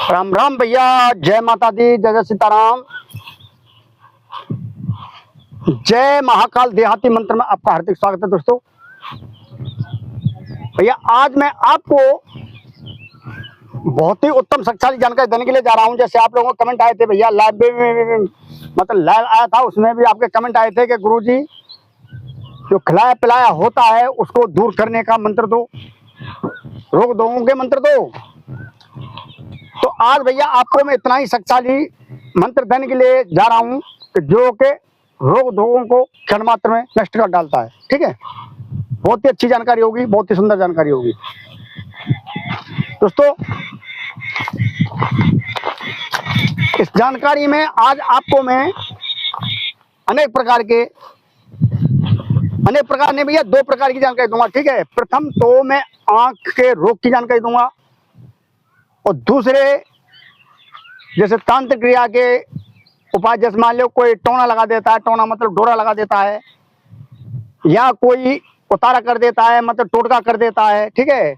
राम राम भैया, जय माता दी, जय जय सीताराम, जय महाकाल देहाती मंत्र में आपका हार्दिक स्वागत है दोस्तों। भैया आज मैं आपको बहुत ही उत्तम शक्तिशाली जानकारी देने के लिए जा रहा हूं। जैसे आप लोगों को कमेंट आए थे भैया, लाइव में मतलब लाइव आया था, उसमें भी आपके कमेंट आए थे कि गुरुजी जो खिलाया पिलाया होता है उसको दूर करने का मंत्र दो, रोग दोगों के मंत्र दो। तो आज भैया आपको मैं इतना ही शक्तिशाली मंत्र देने के लिए जा रहा हूं कि जो के रोग दोगों को क्षण मात्र में नष्ट कर डालता है। ठीक है, बहुत ही अच्छी जानकारी होगी, बहुत ही सुंदर जानकारी होगी दोस्तों। इस जानकारी में आज आपको मैं अनेक प्रकार ने भैया 2 प्रकार की जानकारी दूंगा। ठीक है, प्रथम तो मैं आंख के रोग की जानकारी दूंगा और दूसरे जैसे तांत्रिक क्रिया के उपाय, जैसे मान लो कोई टोना लगा देता है, टोना मतलब डोरा लगा देता है, या कोई उतारा कर देता है मतलब टोटका कर देता है। ठीक है,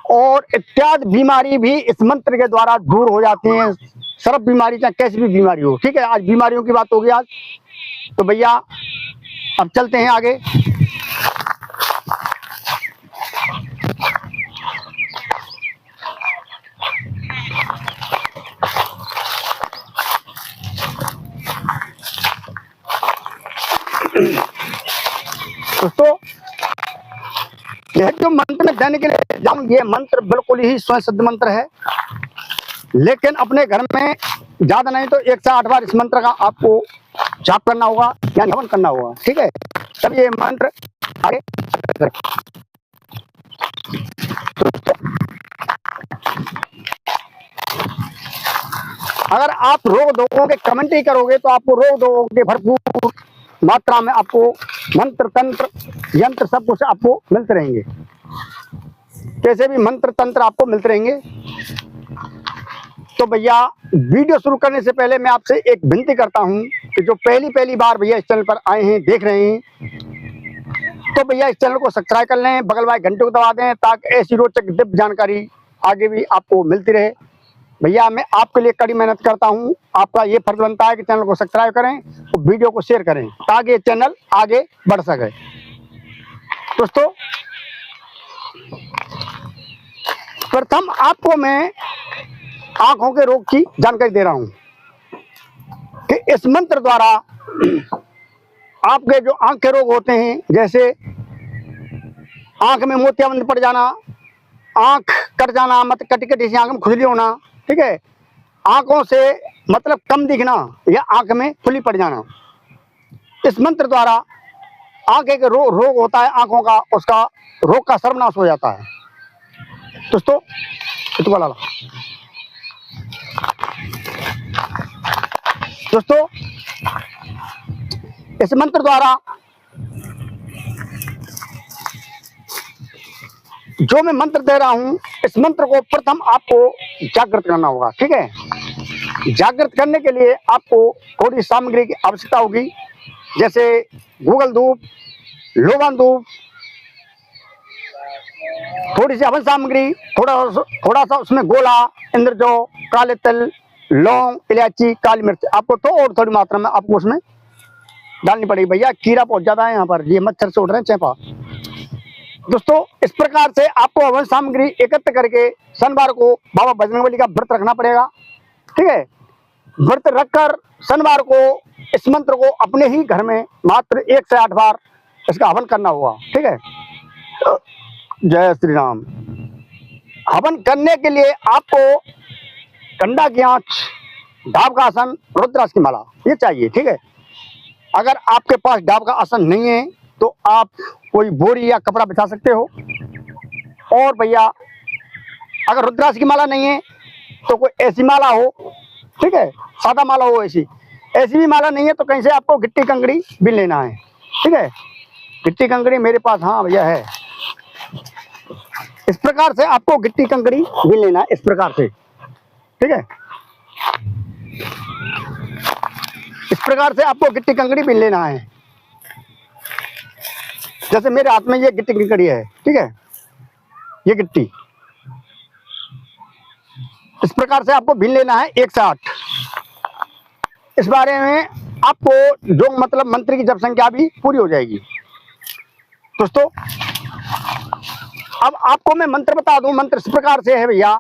और इत्यादि बीमारी भी इस मंत्र के द्वारा दूर हो जाती हैं। सर्व बीमारी चाहे कैसी भी बीमारी हो। ठीक है, आज बीमारियों की बात होगी आज। तो भैया अब चलते हैं आगे। दोस्तों यह जो मंत्र में देने के लिए जाऊं, ये मंत्र बिल्कुल ही स्वयं सिद्ध मंत्र है, लेकिन अपने घर में ज्यादा नहीं तो 1 से 8 बार इस मंत्र का आपको जाप करना होगा या हवन करना होगा। ठीक है, तब ये मंत्र आगे। अगर आप रोग दोगों के कमेंट ही करोगे तो आपको रोग दोगों के भरपूर मात्रा में आपको मंत्र तंत्र यंत्र सब कुछ आपको मिलते रहेंगे। कैसे भी मंत्र तंत्र आपको मिलते रहेंगे। तो भैया वीडियो शुरू करने से पहले मैं आपसे एक विनती करता हूं कि जो पहली बार भैया इस चैनल पर आए हैं, देख रहे हैं, तो भैया इस चैनल को सब्सक्राइब कर लें, बगल वाले घंटे को दबा दें ताकि ऐसी रोचक दिव्य जानकारी आगे भी आपको मिलती रहे। भैया मैं आपके लिए कड़ी मेहनत करता हूं, आपका ये फर्ज बनता है कि चैनल को सब्सक्राइब करें और वीडियो को शेयर करें ताकि ये चैनल आगे बढ़ सके। दोस्तों प्रथम आपको मैं आंखों के रोग की जानकारी दे रहा हूं कि इस मंत्र द्वारा आपके जो आंख के रोग होते हैं, जैसे आंख में मोतियाबिंद पड़ जाना, आंख कट जाना मतलब कटी कटी से आंख में खुजली होना, ठीक है, आंखों से मतलब कम दिखना या आंख में खुली पड़ जाना, इस मंत्र द्वारा आंख के रोग होता है आंखों का, उसका रोग का सर्वनाश हो जाता है। दोस्तों दोस्तों इस मंत्र द्वारा जो मैं मंत्र दे रहा हूं, इस मंत्र को प्रथम आपको जागृत करना होगा। ठीक है, जागृत करने के लिए आपको थोड़ी सामग्री की आवश्यकता होगी, जैसे गूगल धूप, लोबान धूप, थोड़ी सी हवन सामग्री, थोड़ा सा उसमें गोला, इंद्रजौ, काले तिल, लौंग, इलायची, काली मिर्च, आपको तो और थोड़ी मात्रा में आपको उसमें डालनी पड़ेगी। भैया कीड़ा बहुत ज्यादा है यहाँ पर, ये मच्छर से उड़ रहे हैं, चेपा। दोस्तों इस प्रकार से आपको हवन सामग्री एकत्र करके शनिवार को बाबा बजरंगबली का व्रत रखना पड़ेगा। ठीक है, व्रत रखकर शनिवार को इस मंत्र को अपने ही घर में मात्र 1 से 8 बार इसका हवन करना होगा। ठीक है, जय श्री राम। हवन करने के लिए आपको कंडा की आंच, डाब का आसन, रुद्राक्ष की माला ये चाहिए। ठीक है, अगर आपके पास डाब का आसन नहीं है तो आप कोई बोरी या कपड़ा बिछा सकते हो। और भैया अगर रुद्राक्ष की माला नहीं है तो कोई ऐसी माला हो, ठीक है, सादा माला हो, ऐसी भी माला नहीं है तो कहीं से आपको गिट्टी कंकड़ी भी लेना है। ठीक है, गिट्टी कंकड़ी मेरे पास हाँ भैया है। इस प्रकार से आपको गिट्टी कंकड़ी भी लेना है, इस प्रकार से। ठीक है, इस प्रकार से आपको गिट्टी कंकड़ी भी लेना है। जैसे मेरे हाथ में ये गिट्टी कंकड़ी है, ठीक है, ये गिट्टी इस प्रकार से आपको भिन लेना है 1 से 8। इस बारे में आपको जो मतलब मंत्र की जप संख्या भी पूरी हो जाएगी। दोस्तों अब आपको मैं मंत्र बता दूं। मंत्र इस प्रकार से है भैया,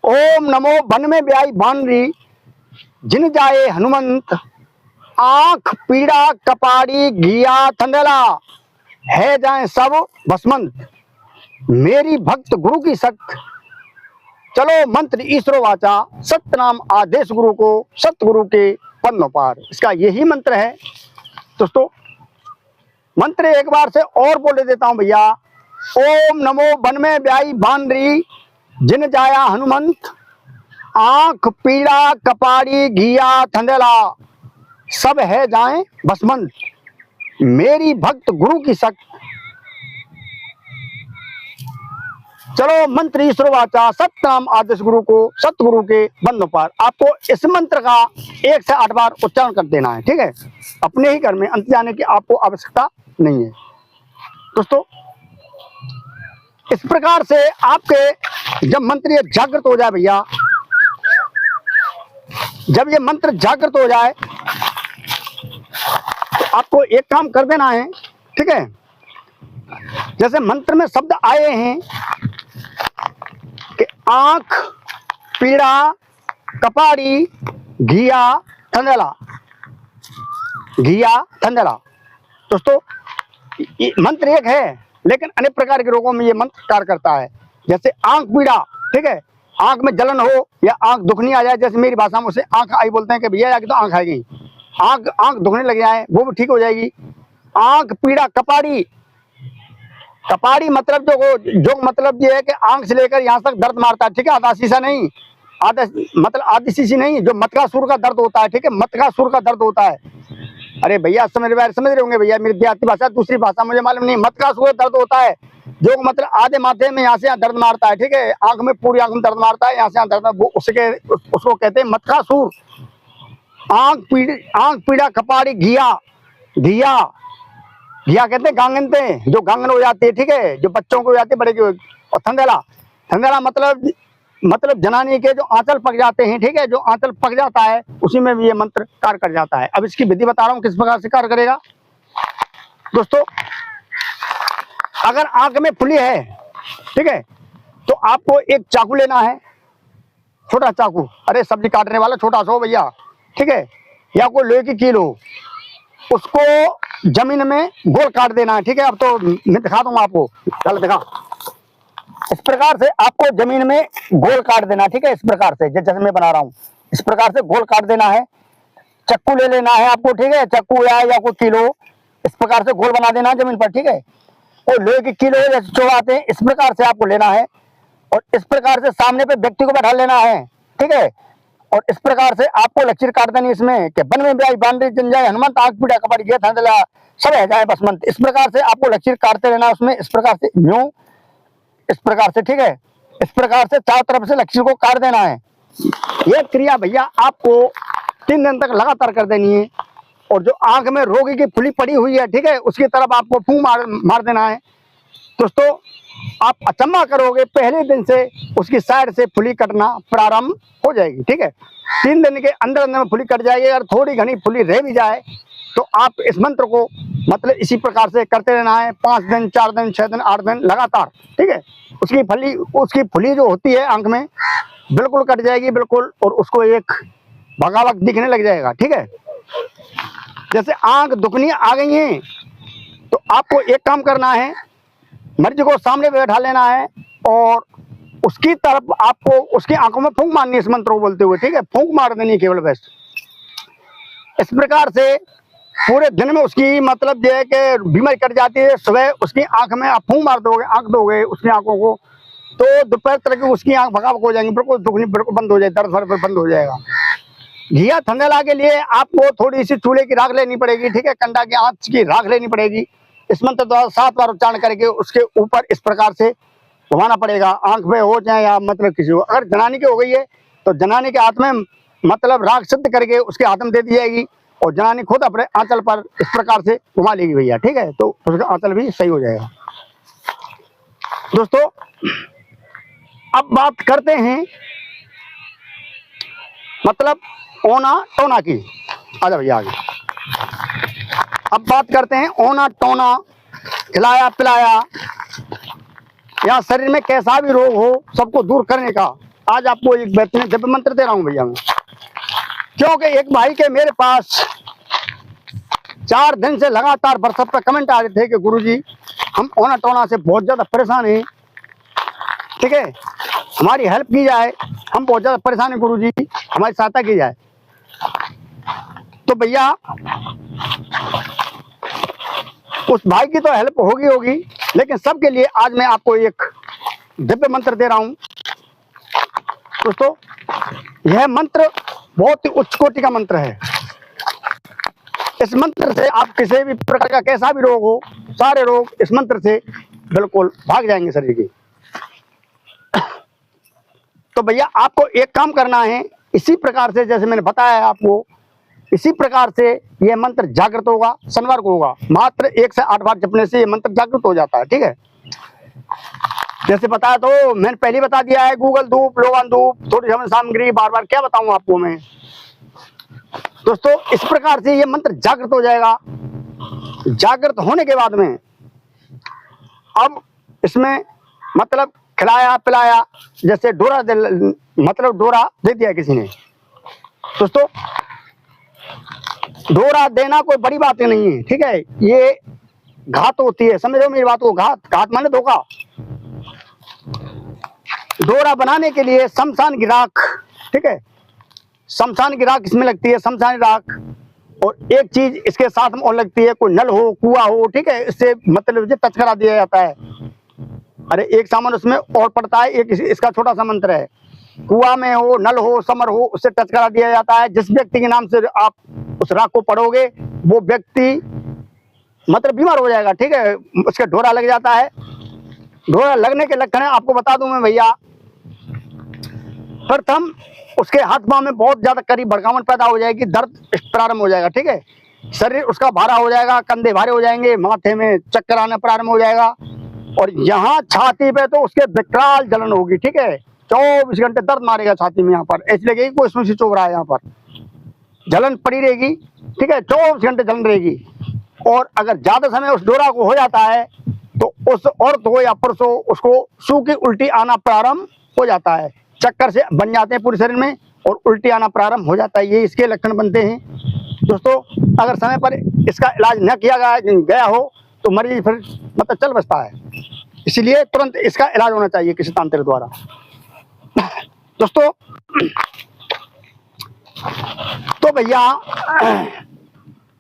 ओम नमो वन में ब्याई बानरी जिन जाए हनुमंत, आंख पीड़ा कपाड़ी घिया थंदला है जाए सब भस्मंत, मेरी भक्त गुरु की सक्त, चलो मंत्र ईश्वरो वाचा, सत्य नाम आदेश गुरु को, सतगुरु के पन्नों पार। इसका यही मंत्र है। दोस्तों मंत्र एक बार से और बोल देता हूं भैया, ओम नमो वन में ब्याई बानरी जिन जाया हनुमंत, आंख पीड़ा कपाड़ी घिया थंदला सब है जाए भस्मंत, मेरी भक्त गुरु की सक्त, चलो मंत्र ईश्वर वाचा, सत्य नाम आदेश गुरु को, सतगुरु के बंधों पार। आपको इस मंत्र का 1 से 8 बार उच्चारण कर देना है, ठीक है। अपने ही घर में अंत जाने की आपको आवश्यकता नहीं है। दोस्तों इस प्रकार से आपके जब मंत्र ये जागृत हो जाए भैया, जब ये मंत्र जागृत हो जाए तो आपको एक काम कर देना है, ठीक है। जैसे मंत्र में शब्द आए हैं कि आंख पीड़ा कपाड़ी घिया थंदला, घिया थंदला। दोस्तों ये मंत्र एक है लेकिन अनेक प्रकार के रोगों में ये मंत्र कार्य करता है। जैसे आंख पीड़ा, ठीक है, आंख में जलन हो या आंख दुखनी आ जाए, जैसे मेरी भाषा में उसे आंख आई बोलते हैं कि भैया जाके तो आंख आ गई, आंख दुखने लग जाए वो भी ठीक हो जाएगी। आंख पीड़ा कपाड़ी, कपाड़ी मतलब जो मतलब ये है कि आंख से लेकर यहाँ तक दर्द मारता है, ठीक है, आधा शीशा नहीं, आधा मतलब आधी शीशी नहीं, जो मतकासुर का दर्द होता है, ठीक है, मतकासुर का दर्द होता है। अरे भैया समझ रहे होंगे भैया, मेरी देहाती भाषा, दूसरी भाषा मुझे मालूम नहीं। मतकासुर दर्द होता है जो मतलब आधे माथे में यहाँ से यहाँ दर्द मारता है, ठीक है, आंख में पूरी आंख में दर्द मारता है, यहाँ से यहाँ दर्द, वो उसको कहते हैं मतकासुर। आंख पीड़ा कपाड़ी घिया, घिया घिया कहते हैं गांगन पे, जो गांगन हो जाती है, ठीक है, जो बच्चों को हो जाती है बड़े की। और थंदला, थंदला मतलब जनानी के जो आंचल पक जाते हैं, ठीक है, जो आंचल पक जाता है उसी में भी ये मंत्र कार्य कर जाता है। अब इसकी विधि बता रहा हूँ किस प्रकार से कार्य करेगा। दोस्तों अगर आंख में फुली है, ठीक है, तो आपको एक चाकू लेना है, छोटा चाकू, अरे सब्जी काटने वाला छोटा सा हो भैया, ठीक है, या कोई लोहे की कील हो, उसको जमीन में गोल काट देना है, ठीक है। अब तो मैं दिखा दूंगा आपको, चल दिखा। इस प्रकार से आपको जमीन में गोल काट देना, ठीक है, इस प्रकार से जैसे मैं बना रहा हूँ, इस प्रकार से गोल काट देना है। चक्कू ले लेना है आपको, ठीक है, चक्कू या कोई कीलो, इस प्रकार से गोल बना देना है जमीन पर, ठीक है। और लोहे की कीलो जैसे चौड़ाते हैं, इस प्रकार से आपको लेना है और इस प्रकार से सामने पे व्यक्ति को बैठा लेना है, ठीक है। और इस प्रकार से आपको लकीर काट देनी इसमें कि वन में ब्याई बानरी जिन जाए हनुमंत, आंख पीड़ा कपाड़ी घिया थंदला सब है जाए बसमंत। इस प्रकार से आपको लकीर काटते रहना उसमें, इस प्रकार से यूं, इस प्रकार से, ठीक है, इस प्रकार से चारों तरफ से लकीर को काट देना है। यह क्रिया भैया आपको 3 दिन तक लगातार कर देनी है। और जो आंख में रोगी की फुली पड़ी हुई है, ठीक है, उसकी तरफ आपको फूंक मार देना है। दोस्तों आप अचंभा करोगे, पहले दिन से उसकी साइड से फुली कटना प्रारंभ हो जाएगी, ठीक है। 3 दिन के अंदर में फुली कट जाएगी। अगर थोड़ी घनी फुली रह भी जाए तो आप इस मंत्र को मतलब इसी प्रकार से करते रहना है, 5 दिन 4 दिन 6 दिन 8 दिन लगातार, ठीक है। उसकी फुली जो होती है आंख में बिल्कुल कट जाएगी, बिल्कुल, और उसको एक भगावक दिखने लग जाएगा, ठीक है। जैसे आंख दुखनी आ गई है तो आपको एक काम करना है, मरीज को सामने बैठा लेना है और उसकी तरफ आपको उसकी आंखों में फूंक मारनी है इस मंत्र को बोलते हुए, ठीक है, फूंक मार देनी केवल बस। इस प्रकार से पूरे दिन में उसकी मतलब ये है कि बीमारी कट जाती है। सुबह उसकी आंख में आप फूंक मार दोगे, आंख दोगे उसकी आंखों को, तो दोपहर तक की उसकी आंख भगावक हो जाएंगी, बिल्कुल दुखनी बिल्कुल बंद हो जाएगी, दर्द बंद हो जाएगा। घिया थंदला के लिए आपको थोड़ी सी चूल्हे की राख लेनी पड़ेगी, ठीक है, कंडा की आंच की राख लेनी पड़ेगी। इस मंत्र द्वारा 7 बार उच्चारण करके उसके ऊपर इस प्रकार से घुमाना पड़ेगा, आंख में हो जाए या मतलब किसी को। अगर जनानी की हो गई है तो जनानी के हाथ में मतलब राग सिद्ध करके उसके हाथ में दे दी जाएगी और जनानी खुद अपने आंचल पर इस प्रकार से घुमा लेगी भैया, ठीक है, तो उसका आंचल भी सही हो जाएगा। दोस्तों अब बात करते हैं मतलब ओना टोना की। आजा भैया आगे। अब बात करते हैं ओना टोना, खिलाया पिलाया या शरीर में कैसा भी रोग हो सबको दूर करने का आज आपको एक बेहतरीन दिव्य मंत्र दे रहा हूं भैया मैं। क्योंकि एक भाई के मेरे पास 4 दिन से लगातार व्हाट्सएप पे कमेंट आ रहे थे कि गुरुजी हम ओना टोना से बहुत ज्यादा परेशान हैं, ठीक है, हमारी हेल्प की जाए, हम बहुत ज्यादा परेशान हैं गुरुजी, हमारी सहायता की जाए। तो भैया उस भाई की तो हेल्प होगी, लेकिन सबके लिए आज मैं आपको एक दिव्य मंत्र दे रहा हूं। दोस्तों यह मंत्र बहुत ही उच्च कोटि का मंत्र है। इस मंत्र से आप किसी भी प्रकार का कैसा भी रोग हो, सारे रोग इस मंत्र से बिल्कुल भाग जाएंगे शरीर के। तो भैया आपको एक काम करना है, इसी प्रकार से जैसे मैंने बताया आपको, इसी प्रकार से यह मंत्र जागृत होगा, शनिवार को होगा। मात्र 1 से 8 बार जपने से यह मंत्र जागृत हो जाता है, ठीक है। जैसे बताया तो मैंने पहले बता दिया है, गूगल धूप, लोबान धूप, थोड़ी हवन सामग्री, बार बार क्या बताऊं आपको मैं। दोस्तों इस प्रकार से यह मंत्र जागृत हो जाएगा। जागृत होने के बाद में अब इसमें मतलब खिलाया पिलाया, जैसे डोरा मतलब डोरा दे दिया किसी ने। दोस्तों डोरा देना कोई बड़ी बात नहीं है, ठीक है, ये घात होती है, समझो मेरी बात को। घात माने धोखा। डोरा बनाने के लिए शमशान की राख, ठीक है, शमशान की राख इसमें लगती है, शमशान की राख, और एक चीज इसके साथ में और लगती है, कोई नल हो, कुआं हो, ठीक है, इससे मतलब टच करा दिया जाता है। अरे एक सामान उसमें और पड़ता है, एक इसका छोटा सा मंत्र है, कुआं में हो, नल हो, समर हो, उससे टच करा दिया जाता है। जिस व्यक्ति के नाम से आप उस राख को पढ़ोगे वो व्यक्ति मतलब बीमार हो जाएगा, ठीक है, उसका डोरा लग जाता है। डोरा लगने के लक्षण आपको बता दूं मैं भैया। प्रथम उसके हाथ पांव में बहुत ज्यादा करीब भड़कावन पैदा हो जाएगी, दर्द प्रारंभ हो जाएगा, ठीक है, शरीर उसका भारा हो जाएगा, कंधे भारे हो जाएंगे, माथे में चक्कर आना प्रारंभ हो जाएगा, और यहाँ छाती पे तो उसके विकराल जलन होगी, ठीक है, 24 घंटे दर्द मारेगा छाती में, यहाँ पर ऐसी लगेगी कोई सुई चुभ रहा है, यहाँ पर जलन पड़ी रहेगी, ठीक है, 24 घंटे जलन रहेगी। और अगर ज्यादा समय उस डोरा को हो जाता है तो उस औरत हो या पुरुष हो उसको सूखी उल्टी आना प्रारंभ हो जाता है, चक्कर से बन जाते हैं पूरे शरीर में और उल्टी आना प्रारंभ हो जाता है, ये इसके लक्षण बनते हैं। दोस्तों अगर समय पर इसका इलाज न किया गया हो तो मरीज फिर मतलब चल बसता है, इसीलिए तुरंत इसका इलाज होना चाहिए किसी तांत्रिक द्वारा। दोस्तों तो भैया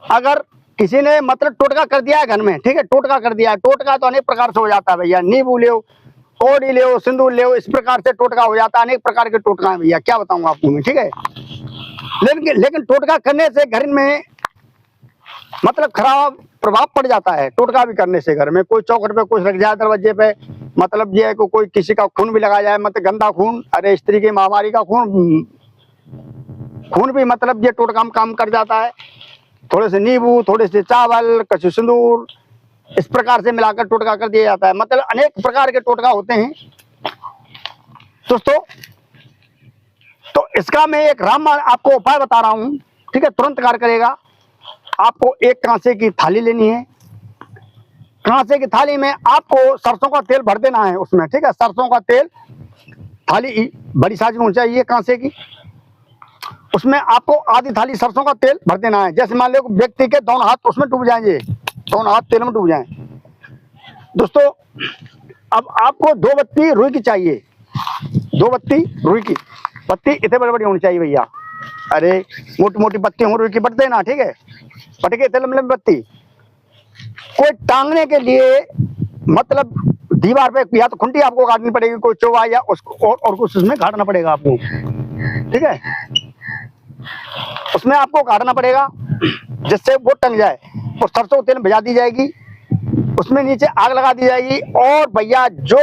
अगर किसी ने मतलब टोटका कर दिया है घर में, ठीक है, टोटका कर दिया है, टोटका तो अनेक प्रकार से हो जाता है भैया, नींबू ले, कोड़ी ले, सिंदूर ले, इस प्रकार से टोटका हो जाता है, अनेक प्रकार के टोटका है भैया, क्या बताऊं आपको मैं, ठीक है। लेकिन टोटका करने से घर में मतलब खराब प्रभाव पड़ जाता है। टोटका भी करने से घर में कोई चौखट पे कुछ रख जाए, दरवाजे पे, मतलब ये है कि कोई किसी का खून भी लगा जाए, मतलब गंदा खून, अरे स्त्री की महामारी का खून भी मतलब ये टोटका में काम कर जाता है। थोड़े से नींबू, थोड़े से चावल, कछु सिंदूर, इस प्रकार से मिलाकर टोटका कर दिया जाता है, मतलब अनेक प्रकार के टोटका होते हैं दोस्तों। तो इसका मैं एक रामबाण आपको उपाय बता रहा हूं, ठीक है, तुरंत कार्य करेगा। आपको एक कांसे की थाली लेनी है, कांसे की थाली में आपको सरसों का तेल भर देना है उसमें, ठीक है, सरसों का तेल, थाली बड़ी साइज में होनी चाहिए कांसे की, उसमें आपको आधी थाली सरसों का तेल भर देना है। जैसे मान लो व्यक्ति के दोनों हाथ उसमें डूब जाएंगे, दोनों हाथ तेल में डूब जाएं। दोस्तों अब आपको 2 बत्ती रुई की चाहिए, 2 बत्ती रुई की, बत्ती इतने बड़ी बड़ी होनी चाहिए भैया, अरे मोटी मोटी बत्ती हो रुई की बट देना, ठीक है, बट के इतने लंबी लंबी बत्ती। कोई टांगने के लिए मतलब दीवार पे या तो खुंटी आपको काटनी पड़ेगी, कोई चौवा या उसको और कुछ उसमें काटना पड़ेगा आपको, ठीक है, उसमें आपको काटना पड़ेगा जिससे वो टंग जाए और सरसों तेल भिजा दी जाएगी। उसमें नीचे आग लगा दी जाएगी और भैया जो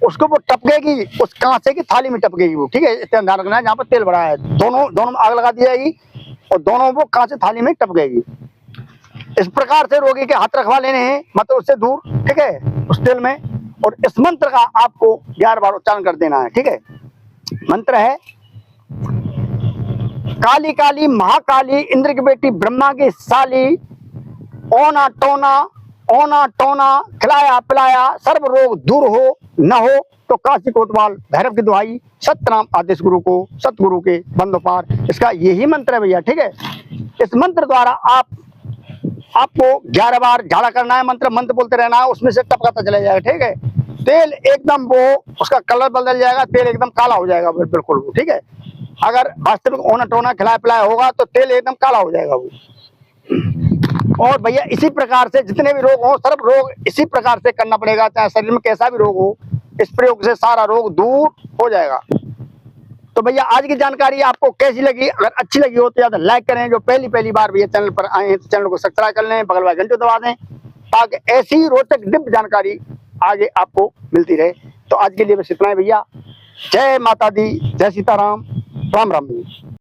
उसको वो टपकेगी उस कांसे की थाली में टपकेगी वो, ठीक है। इतना ध्यान रखना है, जहाँ पर तेल भरा है दोनों में आग लगा दी जाएगी और दोनों वो कांसे थाली में टपकेगी। इस प्रकार से रोगी के हाथ रखवा लेने हैं, मतलब उससे दूर, ठीक है, उस तेल में। और इस मंत्र का आपको 11 बार उच्चारण कर देना है, ठीक है। मंत्र है, काली काली महाकाली इंद्र की बेटी ब्रह्मा की साली, ओना टोना खिलाया पिलाया सर्व रोग दूर हो न हो तो काशी कोतवाल भैरव की दुहाई, सतनाम आदेश गुरु को सतगुरु के बंदो पार। इसका यही मंत्र है भैया, ठीक है। इस मंत्र द्वारा आपको 11 बार झाड़ा करना है, मंत्र बोलते रहना है, उसमें से टपकाता चला जाएगा, ठीक है। तेल एकदम वो उसका कलर बदल जाएगा, तेल एकदम काला हो जाएगा बिल्कुल, ठीक है। अगर वास्तविक ओना टोना खिलाया पिलाया होगा तो तेल एकदम काला हो जाएगा वो। और भैया इसी प्रकार से जितने भी रोग हो, सर्व रोग इसी प्रकार से करना पड़ेगा, चाहे शरीर में कैसा भी रोग हो, इस प्रयोग से सारा रोग दूर हो जाएगा। तो भैया आज की जानकारी आपको कैसी लगी? अगर अच्छी लगी हो तो याद लाइक करें, जो पहली बार भैया चैनल पर आए हैं तो चैनल को सब्सक्राइब कर लें, बगल वाले घंटे दबा दें ताकि ऐसी रोचक दिव्य जानकारी आगे आपको मिलती रहे। तो आज के लिए बस इतना है भैया। जय माता दी, जय सीताराम, राम राम।